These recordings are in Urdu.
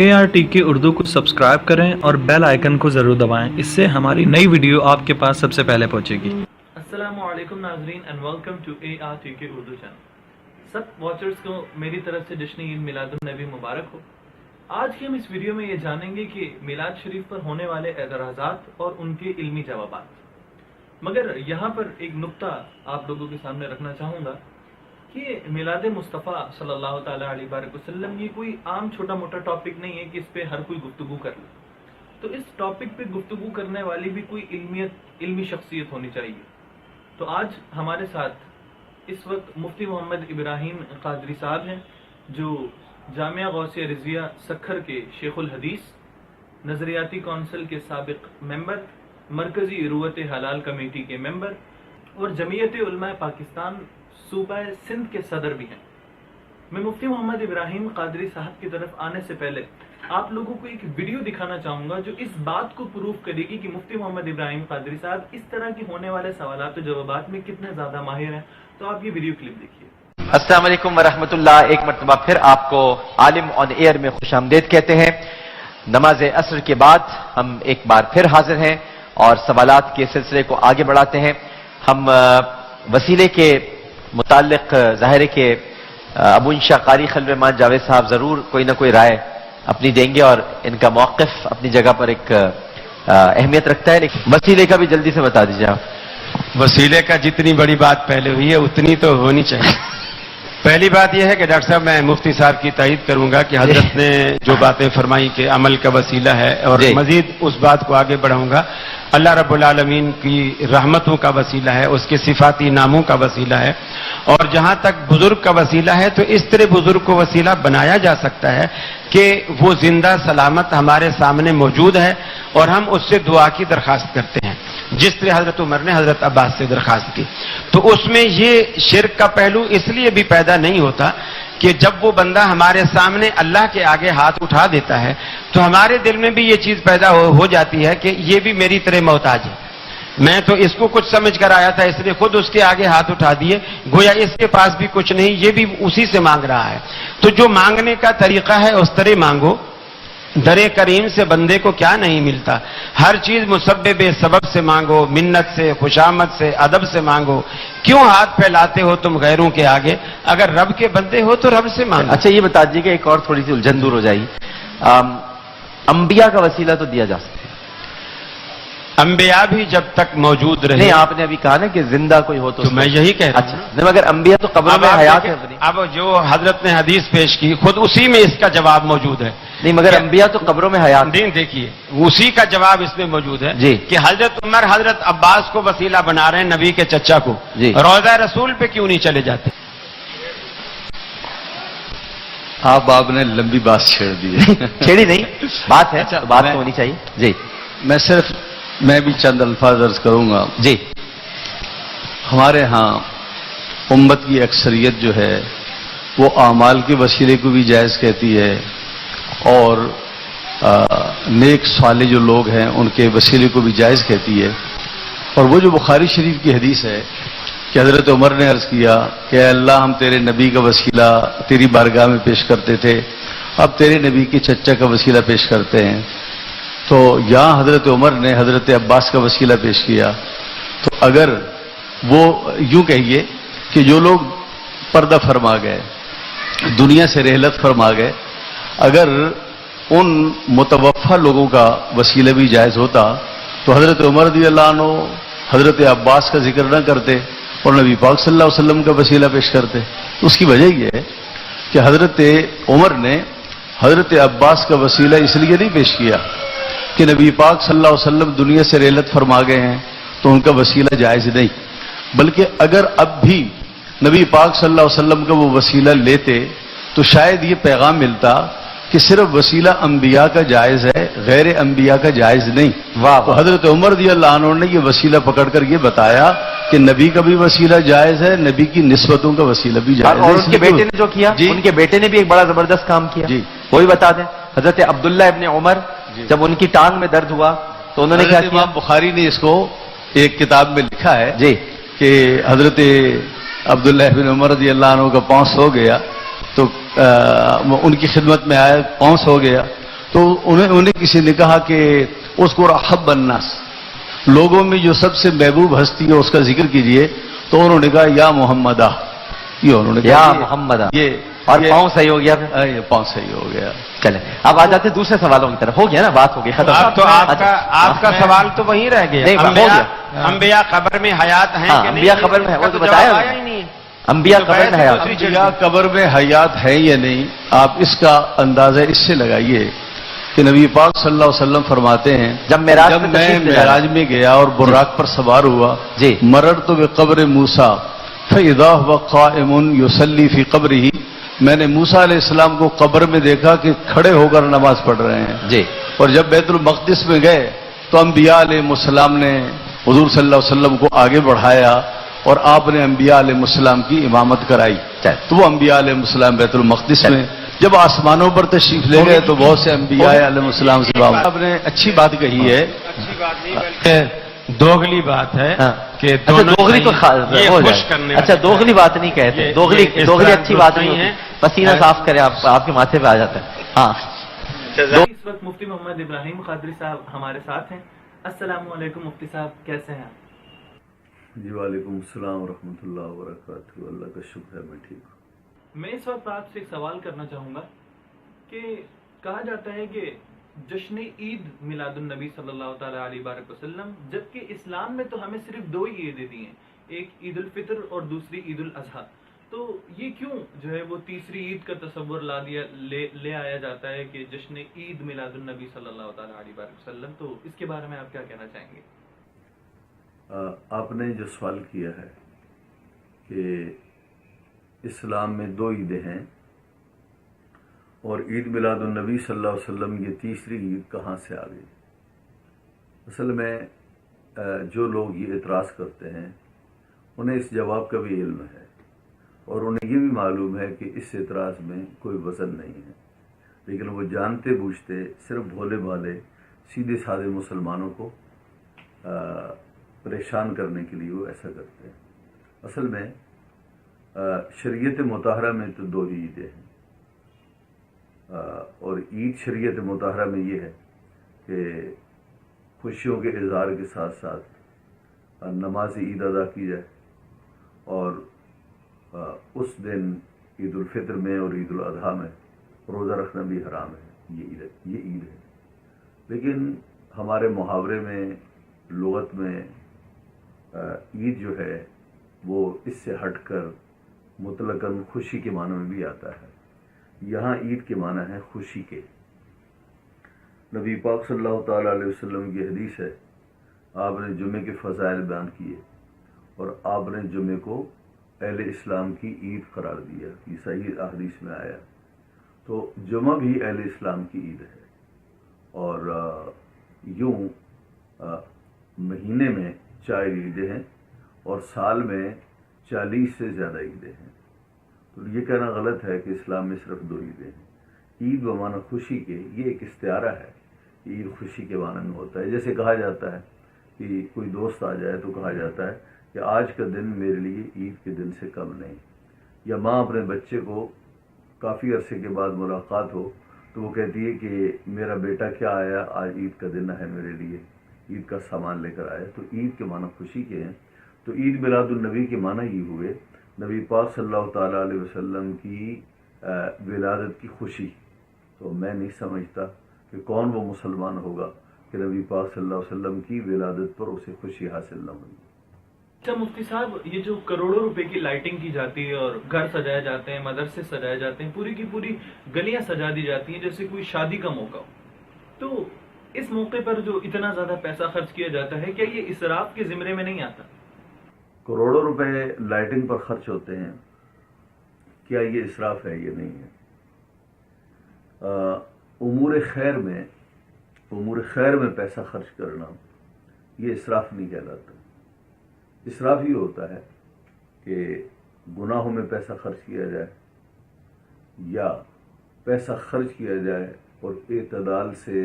ARTK اردو کو سبسکرائب کریں اور بیل آئیکن کو ضرور دبائیں، اس سے ہماری نئی ویڈیو آپ کے پاس سب سے پہلے پہنچے گی۔ السلام علیکم ناظرین and welcome to ARTK Urdu channel. سب واچرز کو میری طرف سے جشن عید میلاد النبی مبارک ہو۔ آج کی ہم اس ویڈیو میں یہ جانیں گے کہ میلاد شریف پر ہونے والے اعتراضات اور ان کے علمی جوابات، مگر یہاں پر ایک نقطہ آپ لوگوں کے سامنے رکھنا چاہوں گا کہ میلاد مصطفیٰ صلی اللہ تعالیٰ علیہ وسلم یہ کوئی عام چھوٹا موٹا ٹاپک نہیں ہے کہ اس پہ ہر کوئی گفتگو کر لے، تو اس ٹاپک پہ گفتگو کرنے والی بھی کوئی علمی شخصیت ہونی چاہیے۔ تو آج ہمارے ساتھ اس وقت مفتی محمد ابراہیم قادری صاحب ہیں، جو جامعہ غوثیہ رضویہ سکھر کے شیخ الحدیث، نظریاتی کونسل کے سابق ممبر، مرکزی روت حلال کمیٹی کے ممبر اور جمعیت علماء پاکستان صوبہ سندھ کے صدر بھی ہیں۔ میں مفتی محمد ابراہیم قادری صاحب کی طرف آنے سے پہلے آپ لوگوں کو ایک ویڈیو دکھانا چاہوں گا جو اس بات کو پروف کرے گی کہ مفتی محمد ابراہیم قادری صاحب اس طرح کی ہونے والے سوالات و جوابات میں کتنے زیادہ ماہر ہیں۔ تو آپ یہ ویڈیو کلپ دیکھیے۔ السلام علیکم ورحمۃ اللہ۔ ایک مرتبہ پھر آپ کو عالم آن ایئر میں خوش آمدید کہتے ہیں۔ نماز عصر کے بعد ہم ایک بار پھر حاضر ہیں اور سوالات کے سلسلے کو آگے بڑھاتے ہیں۔ ہم وسیلے کے متعلق ظاہر ہے کہ ابو انشا قاری خلوہ مان جاوید صاحب ضرور کوئی نہ کوئی رائے اپنی دیں گے اور ان کا موقف اپنی جگہ پر ایک اہمیت رکھتا ہے، لیکن وسیلے کا بھی جلدی سے بتا دیجیے آپ۔ وسیلے کا جتنی بڑی بات پہلے ہوئی ہے اتنی تو ہونی چاہیے۔ پہلی بات یہ ہے کہ ڈاکٹر صاحب میں مفتی صاحب کی تائید کروں گا کہ حضرت نے جو باتیں فرمائی کہ عمل کا وسیلہ ہے، اور مزید اس بات کو آگے بڑھاؤں گا، اللہ رب العالمین کی رحمتوں کا وسیلہ ہے، اس کے صفاتی ناموں کا وسیلہ ہے، اور جہاں تک بزرگ کا وسیلہ ہے تو اس طرح بزرگ کو وسیلہ بنایا جا سکتا ہے کہ وہ زندہ سلامت ہمارے سامنے موجود ہے اور ہم اس سے دعا کی درخواست کرتے ہیں، جس طرح حضرت عمر نے حضرت عباس سے درخواست کی۔ تو اس میں یہ شرک کا پہلو اس لیے بھی پیدا نہیں ہوتا کہ جب وہ بندہ ہمارے سامنے اللہ کے آگے ہاتھ اٹھا دیتا ہے تو ہمارے دل میں بھی یہ چیز پیدا ہو جاتی ہے کہ یہ بھی میری طرح محتاج ہے، میں تو اس کو کچھ سمجھ کر آیا تھا، اس نے خود اس کے آگے ہاتھ اٹھا دیے، گویا اس کے پاس بھی کچھ نہیں، یہ بھی اسی سے مانگ رہا ہے۔ تو جو مانگنے کا طریقہ ہے اس طرح مانگو۔ در کریم سے بندے کو کیا نہیں ملتا، ہر چیز مسبب سبب سے مانگو، منت سے، خوشامد سے، ادب سے مانگو۔ کیوں ہاتھ پھیلاتے ہو تم غیروں کے آگے؟ اگر رب کے بندے ہو تو رب سے مانگو۔ اچھا یہ بتا دیجیے کہ ایک اور تھوڑی سی الجھن دور ہو جائے گی، انبیاء کا وسیلہ تو دیا جا سکتا ہے، انبیاء بھی جب تک موجود رہے۔ نہیں آپ نے ابھی کہا نا کہ زندہ کوئی ہو تو میں یہی کہہ رہا ہوں۔ اچھا نہیں، مگر انبیاء تو قبر میں حیات ہے۔ اب جو حضرت نے حدیث پیش کی خود اسی میں اس کا جواب موجود ہے۔ نہیں مگر انبیاء تو قبروں میں حیات نہیں، دیکھیے اسی کا جواب اس میں موجود ہے جی، کہ حضرت عمر حضرت عباس کو وسیلہ بنا رہے ہیں، نبی کے چچا کو، جی، روضہ رسول پہ کیوں نہیں چلے جاتے؟ آپ نے لمبی بات چھیڑ دی ہے۔ چھیڑی نہیں، بات ہے، بات تو ہونی چاہیے۔ جی میں بھی چند الفاظ عرض کروں گا۔ جی، ہمارے ہاں امت کی اکثریت جو ہے وہ اعمال کے وسیلے کو بھی جائز کہتی ہے، اور نیک صالح جو لوگ ہیں ان کے وسیلے کو بھی جائز کہتی ہے۔ اور وہ جو بخاری شریف کی حدیث ہے کہ حضرت عمر نے عرض کیا کہ اے اللہ ہم تیرے نبی کا وسیلہ تیری بارگاہ میں پیش کرتے تھے، اب تیرے نبی کے چچا کا وسیلہ پیش کرتے ہیں، تو یہاں حضرت عمر نے حضرت عباس کا وسیلہ پیش کیا۔ تو اگر وہ یوں کہیے کہ جو لوگ پردہ فرما گئے، دنیا سے رحلت فرما گئے، اگر ان متوفى لوگوں کا وسیلہ بھی جائز ہوتا تو حضرت عمر رضی اللہ عنہ حضرت عباس کا ذکر نہ کرتے اور نبی پاک صلی اللہ علیہ وسلم کا وسیلہ پیش کرتے۔ اس کی وجہ یہ ہے کہ حضرت عمر نے حضرت عباس کا وسیلہ اس لیے نہیں پیش کیا کہ نبی پاک صلی اللہ علیہ وسلم دنیا سے رحلت فرما گئے ہیں تو ان کا وسیلہ جائز نہیں، بلکہ اگر اب بھی نبی پاک صلی اللہ علیہ وسلم کا وہ وسیلہ لیتے تو شاید یہ پیغام ملتا کہ صرف وسیلہ انبیاء کا جائز ہے، غیر انبیاء کا جائز نہیں۔ تو حضرت عمر رضی اللہ عنہ نے یہ وسیلہ پکڑ کر یہ بتایا کہ نبی کا بھی وسیلہ جائز ہے، نبی کی نسبتوں کا وسیلہ بھی جائز ہے۔ اور ان کے بیٹے نے جو کیا، ان کے بیٹے نے بھی ایک بڑا زبردست کام کیا، وہی بتا دیں۔ حضرت عبداللہ ابن عمر جب ان کی ٹانگ میں درد ہوا تو انہوں نے کیا کیا؟ امام بخاری نے اس کو ایک کتاب میں لکھا ہے جی کہ حضرت عبداللہ بن عمر رضی اللہ عنہ کا پاؤں سو گیا تو ان کی خدمت میں آیا، پاؤں سو گیا تو انہیں کسی نے کہا کہ اس کو احب الناس، لوگوں میں جو سب سے محبوب ہستی ہے اس کا ذکر کیجئے، تو انہوں نے کہا یا محمدہ، یہ انہوں نے کہا یا محمدہ، اور پاؤں صحیح ہو گیا، یہ پاؤں صحیح ہو گیا۔ چلیں اب آ جاتے دوسرے سوالوں کی طرف، ہو گیا نا، بات ہو گئی ختم۔ اب تو آپ کا سوال تو وہیں رہ گیا، نہیں، ہو گیا۔ انبیاء قبر میں حیات ہیں کہ نہیں؟ انبیاء قبر میں ہے، وہ تو بتایا ہی نہیں۔ انبیاء قبر میں حیات، انبیاء قبر میں حیات ہے یا نہیں، آپ اس کا اندازہ اس سے لگائیے کہ نبی پاک صلی اللہ علیہ وسلم فرماتے ہیں جب میں معراج میں گیا اور براق پر سوار ہوا، جی، مررت بقبر موسیٰ فاذا هو قائم يصلي في قبره، میں نے موسیٰ علیہ السلام کو قبر میں دیکھا کہ کھڑے ہو کر نماز پڑھ رہے ہیں، جی۔ اور جب بیت المقدس میں گئے تو انبیاء علیہ السلام نے حضور صلی اللہ علیہ وسلم کو آگے بڑھایا اور آپ نے انبیاء علیہ السلام کی امامت کرائی، تو وہ انبیاء علیہ السلام بیت المقدس میں جب آسمانوں پر تشریف لے گئے تو بہت سے انبیاء علیہ السلام سے آپ نے اچھی بات کہی ہے، اچھی بات نہیں بلکہ دوغلی بات ہے کہ دوغلی کو اچھا دوغلی بات نہیں کہتے، دوغلی اچھی بات نہیں ہے، پسینہ صاف کرے آپ کے ماتھے پہ آ جاتا ہے۔ ہاں، اس وقت مفتی محمد ابراہیم قادری صاحب ہمارے ساتھ ہیں۔ السلام علیکم مفتی صاحب، کیسے ہیں آپ؟ جی وعلیکم السلام ورحمۃ اللہ وبرکاتہ، اللہ کا شکر ہے میں ٹھیک ہوں۔ میں اس وقت آپ سے ایک سوال کرنا چاہوں گا کہ کہا جاتا ہے کہ جشن عید میلاد النبی صلی اللہ تعالیٰ علیہ وآلہ وسلم، جبکہ اسلام میں تو ہمیں صرف دو ہی عیدیں دی ہیں، ایک عید الفطر اور دوسری عید الاضحیٰ، تو یہ کیوں جو ہے وہ تیسری عید کا تصور لے آیا جاتا ہے کہ جشن عید میلاد النبی صلی اللہ تعالیٰ علیہ وآلہ وسلم، تو اس کے بارے میں آپ کیا کہنا چاہیں گے؟ آپ نے جو سوال کیا ہے کہ اسلام میں دو عیدیں ہیں اور عید میلاد النبی صلی اللہ علیہ وسلم یہ تیسری عید کہاں سے آ گئی؟ اصل میں جو لوگ یہ اعتراض کرتے ہیں انہیں اس جواب کا بھی علم ہے اور انہیں یہ بھی معلوم ہے کہ اس اعتراض میں کوئی وزن نہیں ہے، لیکن وہ جانتے بوجھتے صرف بھولے بھالے سیدھے سادے مسلمانوں کو پریشان کرنے کے لیے وہ ایسا کرتے ہیں۔ اصل میں شریعت مطہرہ میں تو دو ہی عیدیں ہیں، اور عید شریعت مطہرہ میں یہ ہے کہ خوشیوں کے اظہار کے ساتھ ساتھ نماز عید ادا کی جائے، اور اس دن عید الفطر میں اور عید الاضحیٰ میں روزہ رکھنا بھی حرام ہے، یہ عید ہے۔ لیکن ہمارے محاورے میں، لغت میں عید جو ہے وہ اس سے ہٹ کر مطلقاً خوشی کے معنی میں بھی آتا ہے۔ یہاں عید کے معنی ہے خوشی کے۔ نبی پاک صلی اللہ تعالیٰ علیہ وسلم کی حدیث ہے، آپ نے جمعے کے فضائل بیان کیے اور آپ نے جمعے کو اہل اسلام کی عید قرار دیا، یہ صحیح حدیث میں آیا۔ تو جمعہ بھی اہل اسلام کی عید ہے، اور یوں مہینے میں 4 عیدیں ہیں اور سال میں 40 سے زیادہ عیدیں ہیں۔ تو یہ کہنا غلط ہے کہ اسلام میں صرف 2 عیدیں ہیں۔ عید بمعنی خوشی کے، یہ ایک استعارہ ہے، عید خوشی کے معنی میں ہوتا ہے۔ جیسے کہا جاتا ہے کہ کوئی دوست آ جائے تو کہا جاتا ہے کہ آج کا دن میرے لیے عید کے دن سے کم نہیں، یا ماں اپنے بچے کو کافی عرصے کے بعد ملاقات ہو تو وہ کہتی ہے کہ میرا بیٹا کیا آیا، آج عید کا دن ہے میرے لیے، عید کا سامان لے کر آیا۔ تو عید کے معنی خوشی کے ہیں۔ تو عید میلاد النبی کے معنی یہ ہوئے نبی پاک صلی اللہ تعالیٰ علیہ وسلم کی ولادت کی خوشی۔ تو میں نہیں سمجھتا کہ کون وہ مسلمان ہوگا کہ نبی پاک صلی اللہ علیہ وسلم کی ولادت پر اسے خوشی حاصل نہ ہوئی۔ اچھا مفتی صاحب، یہ جو کروڑوں روپے کی لائٹنگ کی جاتی ہے اور گھر سجائے جاتے ہیں، مدرسے سجائے جاتے ہیں، پوری کی پوری گلیاں سجا دی جاتی ہیں جیسے کوئی شادی کا موقع ہو، تو اس موقع پر جو اتنا زیادہ پیسہ خرچ کیا جاتا ہے، کیا یہ اسراف کے زمرے میں نہیں آتا؟ کروڑوں روپے لائٹنگ پر خرچ ہوتے ہیں، کیا یہ اسراف ہے؟ یہ نہیں ہے۔ امور خیر میں پیسہ خرچ کرنا یہ اسراف نہیں کہلاتا۔ اسراف یہ ہوتا ہے کہ گناہوں میں پیسہ خرچ کیا جائے یا پیسہ خرچ کیا جائے اور اعتدال سے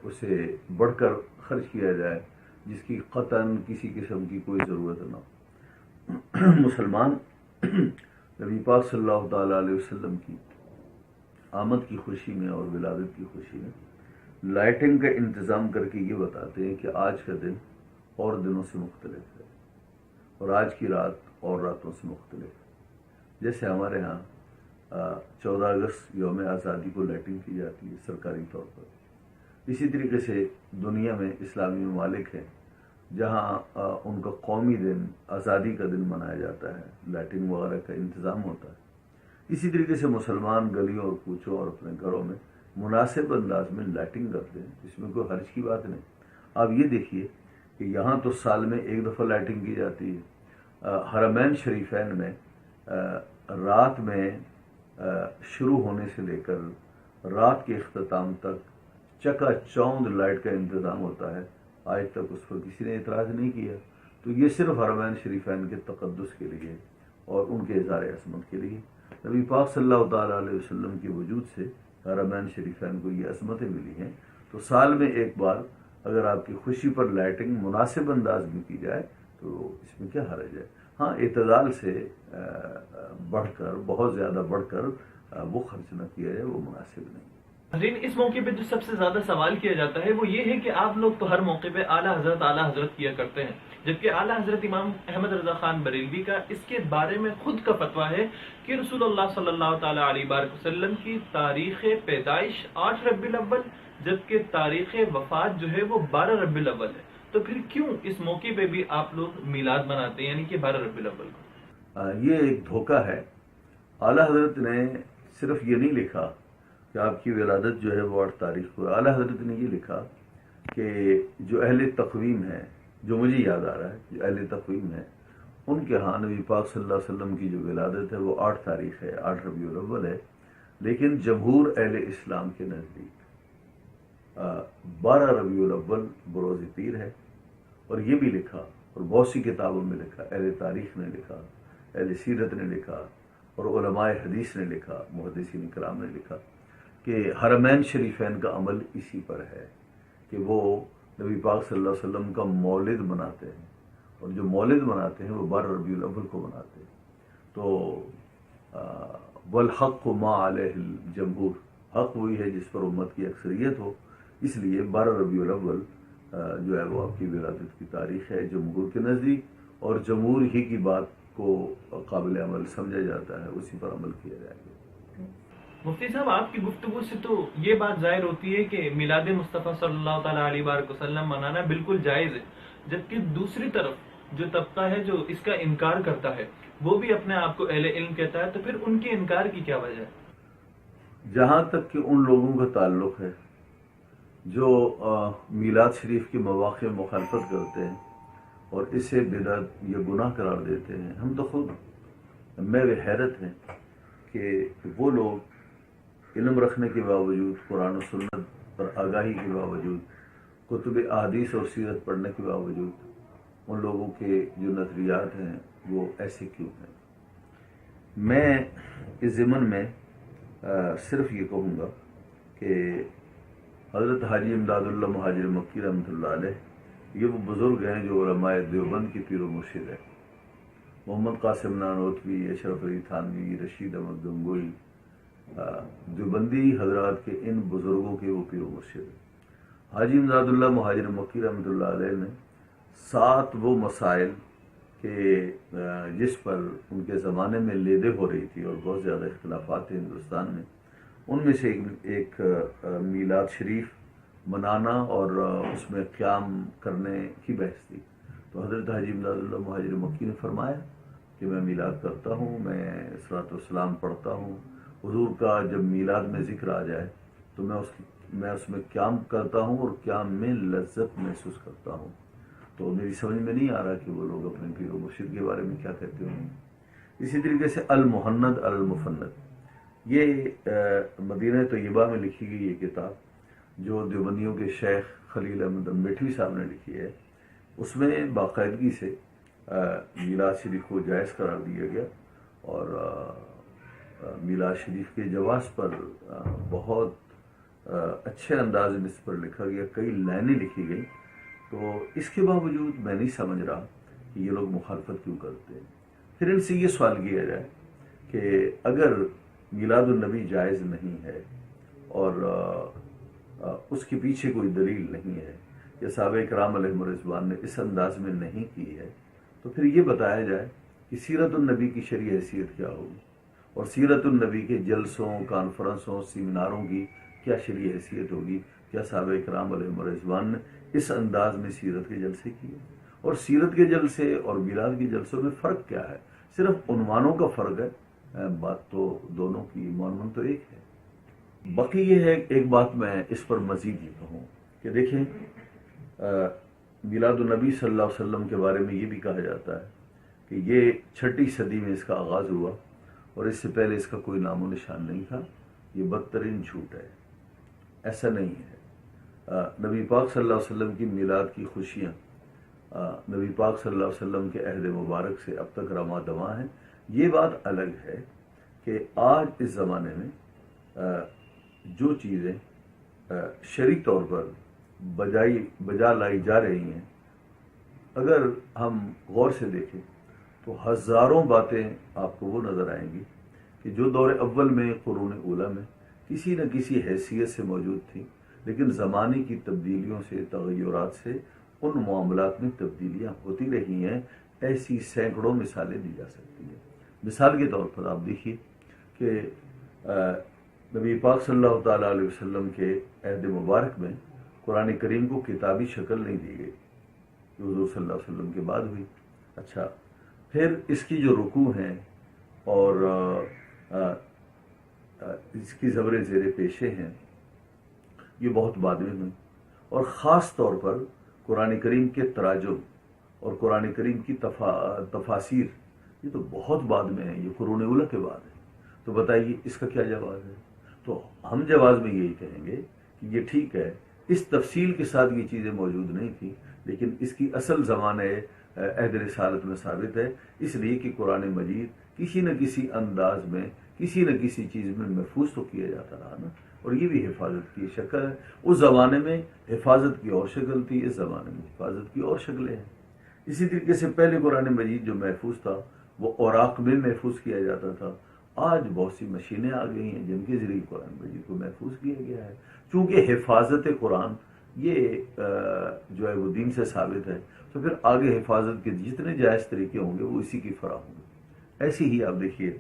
اسے بڑھ کر خرچ کیا جائے جس کی قطعاً کسی قسم کی کوئی ضرورت نہ ہو۔ مسلمان نبی پاک صلی اللہ تعالیٰ علیہ وسلم کی آمد کی خوشی میں اور ولادت کی خوشی میں لائٹنگ کا انتظام کر کے یہ بتاتے ہیں کہ آج کا دن اور دنوں سے مختلف ہے اور آج کی رات اور راتوں سے مختلف ہے. جیسے ہمارے ہاں 14 اگست یوم آزادی کو لائٹنگ کی جاتی ہے سرکاری طور پر، اسی طریقے سے دنیا میں اسلامی ممالک ہیں جہاں ان کا قومی دن آزادی کا دن منایا جاتا ہے، لائٹنگ وغیرہ کا انتظام ہوتا ہے. اسی طریقے سے مسلمان گلیوں اور کوچوں اور اپنے گھروں میں مناسب انداز میں لائٹنگ کرتے ہیں، اس میں کوئی حرج کی بات نہیں. آپ یہ دیکھیے کہ یہاں تو سال میں ایک دفعہ لائٹنگ کی جاتی ہے، حرمین شریفین میں رات میں شروع ہونے سے لے کر رات کے اختتام تک چکا چوند لائٹ کا انتظام ہوتا ہے. آج تک اس پر کسی نے اعتراض نہیں کیا. تو یہ صرف حرمین شریفین کے تقدس کے لیے اور ان کے اظہار عظمت کے لیے. نبی پاک صلی اللہ تعالیٰ علیہ وسلم کے وجود سے حرمین شریفین کو یہ عظمتیں ملی ہیں. تو سال میں ایک بار اگر آپ کی خوشی پر لائٹنگ مناسب انداز میں کی جائے تو اس میں کیا حرج ہے. ہاں، اعتدال سے بڑھ کر، بہت زیادہ بڑھ کر وہ خرچ نہ کیا جائے، وہ مناسب نہیں. ناظرین، اس موقع پہ جو سب سے زیادہ سوال کیا جاتا ہے وہ یہ ہے کہ آپ لوگ تو ہر موقع پہ اعلیٰ حضرت کیا کرتے ہیں، جبکہ اعلیٰ حضرت امام احمد رضا خان بریلوی کا اس کے بارے میں خود کا فتویٰ ہے کہ رسول اللہ صلی اللہ تعالیٰ علیہ وسلم کی تاریخ پیدائش 8 ربیع الاول جبکہ تاریخ وفات جو ہے وہ 12 ربیع الاول ہے. تو پھر کیوں اس موقع پہ بھی آپ لوگ میلاد مناتے ہیں، یعنی کہ 12 ربیع الاول کو؟ یہ ایک دھوکہ ہے. اعلیٰ حضرت نے صرف یہ نہیں لکھا کہ آپ کی ولادت جو ہے وہ 8 تاریخ کو. اعلیٰ حضرت نے یہ لکھا کہ جو اہل تقویم ہے، جو مجھے یاد آ رہا ہے جو اہل تقویم ہے، ان کے ہاں نبی پاک صلی اللہ علیہ وسلم کی جو ولادت ہے وہ 8 تاریخ ہے، 8 ربیع الاول ہے. لیکن جمہور اہل اسلام کے نزدیک 12 ربیع الاول بروز پیر ہے. اور یہ بھی لکھا اور بہت سی کتابوں میں لکھا، اہل تاریخ نے لکھا، اہل سیرت نے لکھا اور علماء حدیث نے لکھا، محدثین کرام نے لکھا کہ حرمین شریفین کا عمل اسی پر ہے کہ وہ نبی پاک صلی اللہ علیہ وسلم کا مولد مناتے ہیں، اور جو مولد مناتے ہیں وہ 12 ربیع الاول کو مناتے ہیں. تو والحق ما علیہ الجمہور، حق وہی ہے جس پر امت کی اکثریت ہو، اس لیے 12 ربیع الاول جو ہے وہ آپ کی ولادت کی تاریخ ہے جمہور کے نزدیک، اور جمہور ہی کی بات کو قابل عمل سمجھا جاتا ہے، اسی پر عمل کیا جائے گا. مفتی صاحب، آپ کی گفتگو سے تو یہ بات ظاہر ہوتی ہے کہ میلاد مصطفیٰ صلی اللہ تعالیٰ علیہ وسلم منانا بالکل جائز ہے، جبکہ دوسری طرف جو طبقہ ہے جو اس کا انکار کرتا ہے وہ بھی اپنے آپ کو اہل علم کہتا ہے، تو پھر ان کے انکار کی کیا وجہ ہے؟ جہاں تک کہ ان لوگوں کا تعلق ہے جو میلاد شریف کے مواقع میں مخالفت کرتے ہیں اور اسے بدعت یا گناہ قرار دیتے ہیں، ہم تو خود میں حیرت ہیں کہ وہ لوگ علم رکھنے کے باوجود، قرآن و سنت پر آگاہی کے باوجود، کتب احادیث اور سیرت پڑھنے کے باوجود ان لوگوں کے جو نظریات ہیں وہ ایسے کیوں ہیں. میں اس ضمن میں صرف یہ کہوں گا کہ حضرت حاجی امداد اللہ مہاجر مکی رحمۃ اللہ علیہ یہ وہ بزرگ ہیں جو علماء دیوبند کی پیر و مرشد ہے. محمد قاسم نانوتوی، اشرف علی تھانوی، رشید احمد گنگوئی، دیوبندی حضرات کے ان بزرگوں کے وہ پیر و مرشد ہیں. حاجی امداد اللہ مہاجر مکی رحمۃ اللہ علیہ نے 7 وہ مسائل کہ جس پر ان کے زمانے میں لیدے ہو رہی تھی اور بہت زیادہ اختلافات تھے ہندوستان میں، ان میں سے ایک میلاد شریف منانا اور اس میں قیام کرنے کی بحث تھی. تو حضرت حاجی امداد اللہ مہاجر مکی نے فرمایا کہ میں میلاد کرتا ہوں، میں صلاۃ والسلام پڑھتا ہوں، حضور کا جب میلاد میں ذکر آ جائے تو میں اس میں قیام کرتا ہوں اور قیام میں لذت محسوس کرتا ہوں. تو میری سمجھ میں نہیں آ رہا کہ وہ لوگ اپنے پیر و مرشد کے بارے میں کیا کہتے ہوں. اسی طریقے سے المحند المفند، یہ مدینہ طیبہ میں لکھی گئی یہ کتاب جو دیوبندیوں کے شیخ خلیل احمد میٹھوی صاحب نے لکھی ہے، اس میں باقاعدگی سے میلاد شریف کو جائز قرار دیا گیا اور میلاد شریف کے جواز پر بہت اچھے انداز میں اس پر لکھا گیا، کئی لائنیں لکھی گئیں. تو اس کے باوجود میں نہیں سمجھ رہا کہ یہ لوگ مخالفت کیوں کرتے ہیں. پھر ان سے یہ سوال کیا جائے کہ اگر میلاد النبی جائز نہیں ہے اور اس کے پیچھے کوئی دلیل نہیں ہے کہ صحابہ کرام علیہم رضوان نے اس انداز میں نہیں کی ہے، تو پھر یہ بتایا جائے کہ سیرت النبی کی شرعی حیثیت کیا ہوگی اور سیرت النبی کے جلسوں، کانفرنسوں، سیمیناروں کی کیا شرعی حیثیت ہوگی، کیا صحابہ کرام علیہم رضوان نے اس انداز میں سیرت کے جلسے کیے، اور سیرت کے جلسے اور میلاد کے جلسوں میں فرق کیا ہے؟ صرف عنوانوں کا فرق ہے، بات تو دونوں کی مضمون تو ایک ہے۔ باقی یہ ہے ایک بات میں اس پر مزید یہ کہوں کہ دیکھیں میلاد النبی صلی اللہ علیہ وسلم کے بارے میں یہ بھی کہا جاتا ہے کہ یہ 6 صدی میں اس کا آغاز ہوا اور اس سے پہلے اس کا کوئی نام و نشان نہیں تھا۔ یہ بدترین جھوٹ ہے، ایسا نہیں ہے۔ نبی پاک صلی اللہ علیہ وسلم کی میلاد کی خوشیاں نبی پاک صلی اللہ علیہ وسلم کے عہد مبارک سے اب تک رواں دواں ہیں۔ یہ بات الگ ہے کہ آج اس زمانے میں جو چیزیں شرعی طور پر بجا لائی جا رہی ہیں، اگر ہم غور سے دیکھیں تو ہزاروں باتیں آپ کو وہ نظر آئیں گی کہ جو دور اول میں قرون اولیٰ میں کسی نہ کسی حیثیت سے موجود تھی، لیکن زمانے کی تبدیلیوں سے، تغیرات سے ان معاملات میں تبدیلیاں ہوتی رہی ہیں۔ ایسی سینکڑوں مثالیں دی جا سکتی ہیں۔ مثال کے طور پر آپ دیکھیے کہ نبی پاک صلی اللہ تعالیٰ علیہ وسلم کے عہد مبارک میں قرآن کریم کو کتابی شکل نہیں دی گئی، جو حضور صلی اللہ علیہ وسلم کے بعد ہوئی۔ اچھا، پھر اس کی جو رکوع ہیں اور اس کی زبر زیر پیشے ہیں، یہ بہت بعد میں ہوئی، اور خاص طور پر قرآن کریم کے تراجم اور قرآن کریم کی تفاسیر، یہ تو بہت بعد میں ہے، یہ قرون اولیٰ کے بعد ہے۔ تو بتائیے اس کا کیا جواز ہے؟ تو ہم جواز میں یہی کہیں گے کہ یہ ٹھیک ہے، اس تفصیل کے ساتھ یہ چیزیں موجود نہیں تھیں، لیکن اس کی اصل زمانہ عہد رسالت میں ثابت ہے، اس لیے کہ قرآن مجید کسی نہ کسی انداز میں، کسی نہ کسی چیز میں محفوظ تو کیا جاتا رہا نا، اور یہ بھی حفاظت کی شکل ہے۔ اس زمانے میں حفاظت کی اور شکل تھی، اس زمانے میں حفاظت کی اور شکلیں ہیں۔ اسی طریقے سے پہلے قرآن مجید جو محفوظ تھا وہ اوراق میں محفوظ کیا جاتا تھا۔ آج بہت سی مشینیں آ گئی ہیں جن کے ذریعے قرآن مجید کو محفوظ کیا گیا ہے۔ چونکہ حفاظت قرآن یہ جو ہے وہ دین سے ثابت ہے، تو پھر آگے حفاظت کے جتنے جائز طریقے ہوں گے وہ اسی کی فرح ہوں گے۔ ایسی ہی آپ دیکھیے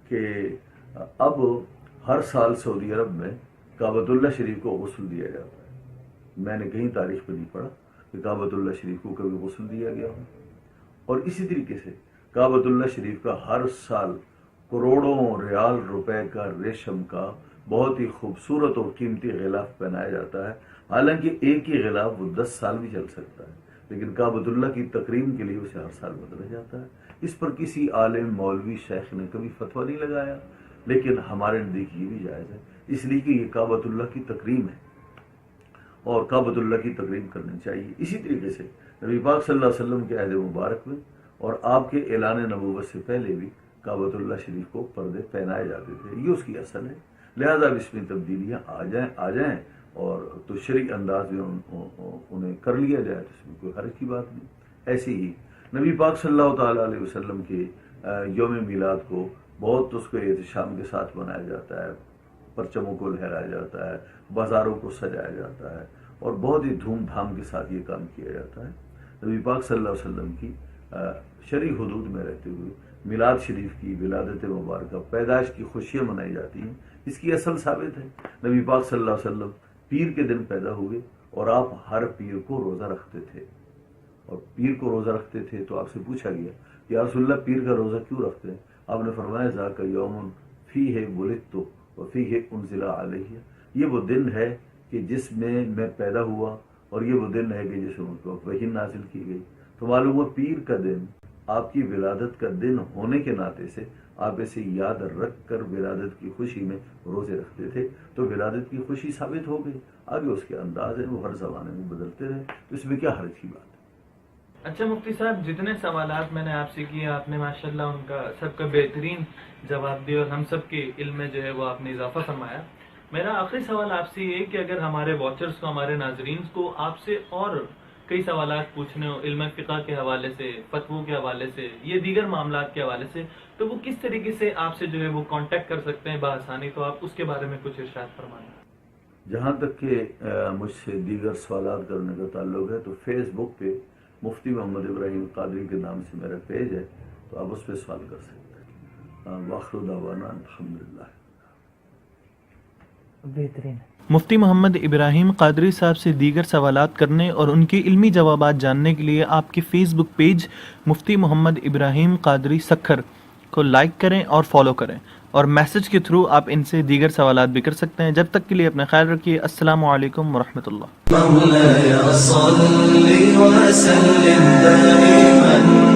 کہ اب ہر سال سعودی عرب میں کعبۃ اللہ شریف کو غسل دیا جاتا ہے۔ میں نے کہیں تاریخ پہ نہیں پڑھا کہ کعبۃ اللہ شریف کو کبھی غسل دیا گیا ہو، اور اسی طریقے سے کعبۃ اللہ شریف کا ہر سال کروڑوں ریال روپے کا ریشم کا بہت ہی خوبصورت اور قیمتی غلاف پہنایا جاتا ہے۔ حالانکہ ایک ہی غلاف وہ 10 سال بھی چل سکتا ہے، لیکن کعبۃ اللہ کی تکریم کے لیے اسے ہر سال بدلا جاتا ہے۔ اس پر کسی عالم، مولوی، شیخ نے کبھی فتویٰ نہیں لگایا، لیکن ہمارے نزدیک یہ بھی جائز ہے، اس لیے کہ یہ کعبۃ اللہ کی تکریم ہے اور کعبۃ اللہ کی تکریم کرنی چاہیے۔ اسی طریقے سے نبی پاک صلی اللہ علیہ وسلم کے عہد مبارک میں اور آپ کے اعلان نبوت سے پہلے بھی کعبۃ اللہ شریف کو پردے پہنائے جاتے تھے، یہ اس کی اصل ہے۔ لہذا اس میں تبدیلیاں آ جائیں اور تو شرعی انداز میں انہیں کر لیا جائے، تو اس میں کوئی حرج کی بات نہیں۔ ایسی ہی نبی پاک صلی اللہ تعالیٰ علیہ وسلم کے یوم میلاد کو بہت اس کو احتشام کے ساتھ منایا جاتا ہے، پرچموں کو لہرایا جاتا ہے، بازاروں کو سجایا جاتا ہے، اور بہت ہی دھوم دھام کے ساتھ یہ کام کیا جاتا ہے۔ نبی پاک صلی اللہ علیہ وسلم کی شرعی حدود میں رہتے ہوئے میلاد شریف کی ولادت مبارکہ، پیدائش کی خوشیاں منائی جاتی ہیں۔ اس کی اصل ثابت ہے، نبی پاک صلی اللہ علیہ وسلم پیر کے دن پیدا ہوئے اور آپ ہر پیر کو روزہ رکھتے تھے، اور پیر کو روزہ رکھتے تھے تو آپ سے پوچھا گیا کہ یا رسول اللہ پیر کا روزہ کیوں رکھتے ہیں؟ آپ نے فرمایا ذاک یوم فیہ ولدت وفیہ انزل علیہ، یہ وہ دن ہے کہ جس میں پیدا ہوا، اور یہ وہ دن ہے کہ جس میں وحی نازل کی گئی۔ تو معلوم ہوا پیر کا دن آپ کی ولادت کا دن ہونے کے ناطے سے آپ اسے یاد رکھ کر ولادت کی خوشی میں روزے رکھتے تھے، تو ولادت کی خوشی ثابت ہو گئی۔ آگے اس کے انداز ہیں وہ ہر زمانے میں بدلتے رہے، تو اس میں کیا حرج کی بات ہے؟ اچھا مفتی صاحب، جتنے سوالات میں نے آپ سے کیے آپ نے ماشاءاللہ ان کا سب کا بہترین جواب دیا، اور ہم سب کے علم میں جو ہے وہ آپ نے اضافہ فرمایا۔ میرا آخری سوال آپ سے یہ ہے کہ اگر ہمارے واچرز کو، ہمارے ناظرین کو آپ سے اور کئی سوالات پوچھنے ہو علم فقہ کے حوالے سے، فتووں کے حوالے سے، یہ دیگر معاملات کے حوالے سے، تو وہ کس طریقے سے آپ سے جو ہے وہ کانٹیکٹ کر سکتے ہیں بآسانی؟ تو آپ اس کے بارے میں کچھ ارشاد فرمائیں۔ جہاں تک کہ مجھ سے دیگر سوالات کرنے کا تعلق ہے تو فیس بک پہ مفتی محمد ابراہیم قادری کے نام سے میرا پیج ہے، تو آپ اس پہ سوال کر سکتے ہیں۔ وآخر دعوانا الحمدللہ۔ بہترین۔ مفتی محمد ابراہیم قادری صاحب سے دیگر سوالات کرنے اور ان کے علمی جوابات جاننے کے لیے آپ کے فیس بک پیج مفتی محمد ابراہیم قادری سکھر کو لائک کریں اور فالو کریں، اور میسج کے تھرو آپ ان سے دیگر سوالات بھی کر سکتے ہیں۔ جب تک کے لیے اپنا خیال رکھیے۔ السلام علیکم ورحمۃ اللہ۔ مولاي صل وسلم دائما